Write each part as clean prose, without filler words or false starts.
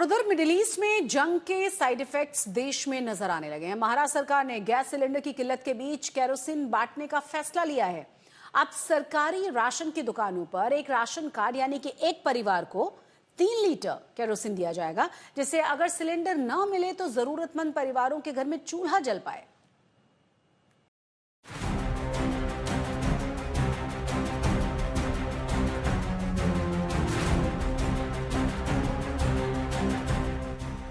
और उधर middle east में जंग के साइड इफेक्ट्स देश में नजर आने लगे हैं। महाराष्ट्र सरकार ने गैस सिलेंडर की किल्लत के बीच केरोसिन बांटने का फैसला लिया है। अब सरकारी राशन की दुकानों पर एक राशन कार्ड यानी कि एक परिवार को 3 लीटर केरोसिन दिया जाएगा, जिससे अगर सिलेंडर न मिले तो जरूरतमंद परिवारों के घर में चूल्हा जल पाए।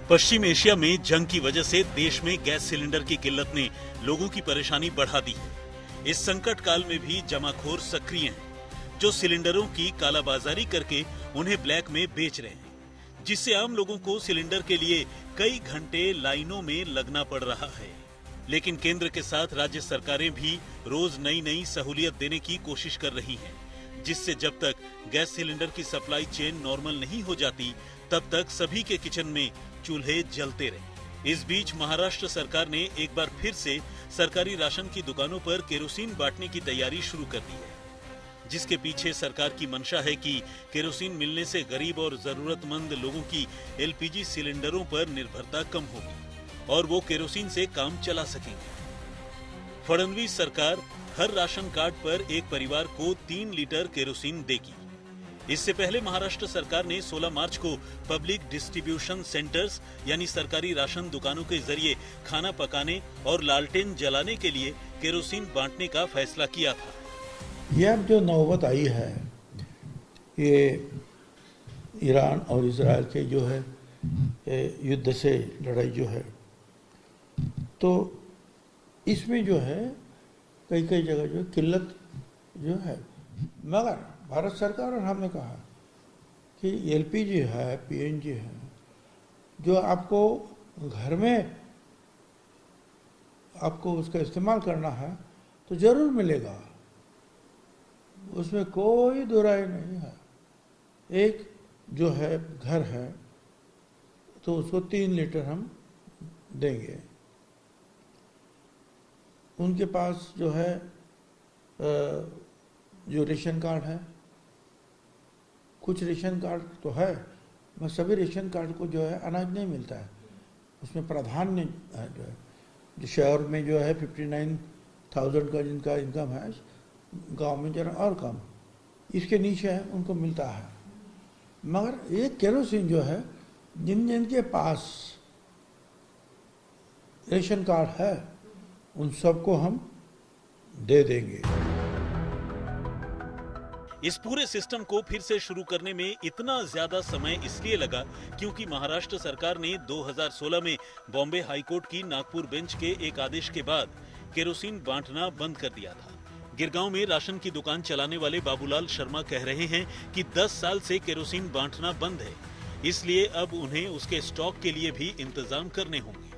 पश्चिम एशिया में जंग की वजह से देश में गैस सिलेंडर की किल्लत ने लोगों की परेशानी बढ़ा दी है। इस संकट काल में भी जमाखोर सक्रिय हैं, जो सिलेंडरों की कालाबाजारी करके उन्हें ब्लैक में बेच रहे हैं, जिससे आम लोगों को सिलेंडर के लिए कई घंटे लाइनों में लगना पड़ रहा है। लेकिन केंद्र के साथ राज्य सरकारें भी रोज नई नई सहूलियत देने की कोशिश कर रही हैं, जिससे जब तक गैस सिलेंडर की सप्लाई चेन नॉर्मल नहीं हो जाती तब तक सभी के किचन में चूल्हे जलते रहे। इस बीच महाराष्ट्र सरकार ने एक बार फिर से सरकारी राशन की दुकानों पर केरोसिन बांटने की तैयारी शुरू कर दी है, जिसके पीछे सरकार की मंशा है कि केरोसिन मिलने से गरीब और जरूरतमंद लोगों की एलपीजी सिलेंडरों पर निर्भरता कम होगी और वो केरोसिन से काम चला सकेंगे। फडणवीस सरकार हर राशन कार्ड पर एक परिवार को 3 लीटर केरोसिन देगी। इससे पहले महाराष्ट्र सरकार ने 16 मार्च को पब्लिक डिस्ट्रीब्यूशन सेंटर्स यानी सरकारी राशन दुकानों के जरिए खाना पकाने और लालटेन जलाने के लिए केरोसिन बांटने का फैसला किया था। यह अब जो नौबत आई है, ये ईरान और इजराइल के जो है युद्ध से लड़ाई जो है, तो इसमें जो है कई कई जगह जो किल्लत जो है, मगर भारत सरकार और हमने कहा कि एलपीजी है, पीएनजी है, जो आपको घर में आपको उसका इस्तेमाल करना है तो जरूर मिलेगा, उसमें कोई दो राय नहीं है। एक जो है घर है तो उसको 3 लीटर हम देंगे। उनके पास जो है जो रेशन कार्ड है, कुछ रेशन कार्ड तो है मगर सभी रेशन कार्ड को जो है अनाज नहीं मिलता है, उसमें प्राधान्य है जो शहर में जो है 59,000 का जिनका इनकम है, गांव में जरा और कम, इसके नीचे है उनको मिलता है। मगर ये केरोसिन जो है जिन जिनके पास रेशन कार्ड है उन सबको हम दे देंगे। इस पूरे सिस्टम को फिर से शुरू करने में इतना ज्यादा समय इसलिए लगा क्योंकि महाराष्ट्र सरकार ने 2016 में बॉम्बे हाईकोर्ट की नागपुर बेंच के एक आदेश के बाद केरोसिन बांटना बंद कर दिया था। गिरगांव में राशन की दुकान चलाने वाले बाबूलाल शर्मा कह रहे हैं कि 10 साल से केरोसिन बांटना बंद है, इसलिए अब उन्हें उसके स्टॉक के लिए भी इंतजाम करने होंगे।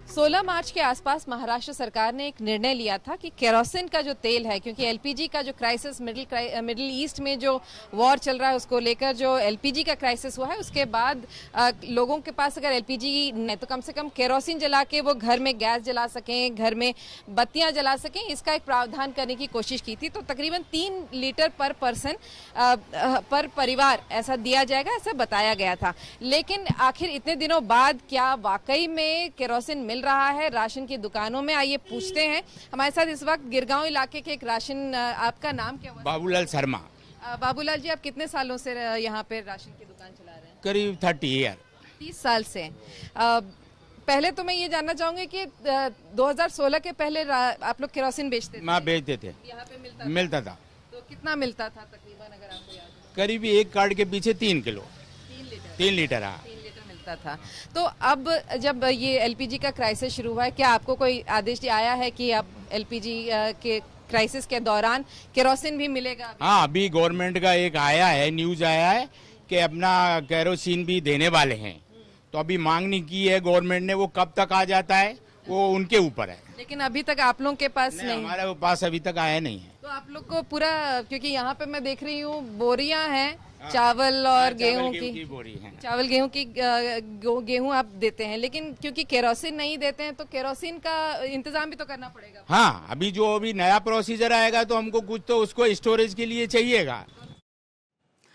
16 मार्च के आसपास महाराष्ट्र सरकार ने एक निर्णय लिया था कि केरोसिन का जो तेल है, क्योंकि एलपीजी का जो क्राइसिस मिडिल ईस्ट में जो वॉर चल रहा है उसको लेकर जो एलपीजी का क्राइसिस हुआ है, उसके बाद लोगों के पास अगर एलपीजी नहीं तो कम से कम केरोसिन जला के वो घर में गैस जला सकें, घर में बत्तियां जला सकें, इसका एक प्रावधान करने की कोशिश की थी। तो तकरीबन 3 लीटर पर पर्सन पर परिवार ऐसा दिया जाएगा, ऐसा बताया गया था। लेकिन आखिर इतने दिनों बाद क्या वाकई में केरोसिन मिल रहा है राशन की दुकानों में? आइए पूछते हैं। हमारे साथ इस वक्त गिरगांव इलाके के एक राशन, आपका नाम क्या हुआ? बाबूलाल शर्मा। बाबूलाल जी, आप कितने सालों से यहाँ पे राशन की दुकान चला रहे हैं? करीब 30 ईयर। 30 साल से। पहले तो मैं ये जानना चाहूंगी कि 2016 के पहले आप लोग केरोसिन बेचते थे? मैं बेचते थे। यहाँ पे मिलता था। तो कितना मिलता था तकरीबन, अगर आपको याद है? करीब एक कार्ड के पीछे 3 किलो 3 लीटर। हाँ, था। तो अब जब ये एलपीजी का क्राइसिस शुरू हुआ है, क्या आपको कोई आदेश आया है कि अब एलपीजी के क्राइसिस के दौरान केरोसिन भी मिलेगा? हाँ, अभी गवर्नमेंट का एक आया है, न्यूज आया है कि अपना केरोसिन भी देने वाले हैं। तो अभी मांग नहीं की है गवर्नमेंट ने, वो कब तक आ जाता है वो उनके ऊपर है। लेकिन अभी तक आप लोगों के पास नहीं? हमारे पास अभी तक आया नहीं है। तो आप लोग को पूरा, क्योंकि यहाँ पे मैं देख रही हूँ बोरियां हैं चावल और गेहूं की बोरी है। चावल गेहूं की गेहूं आप देते हैं, लेकिन क्योंकि केरोसिन नहीं देते हैं तो केरोसिन का इंतजाम भी तो करना पड़ेगा। हाँ, अभी जो अभी नया प्रोसीजर आएगा तो हमको कुछ तो उसको स्टोरेज के लिए चाहिएगा।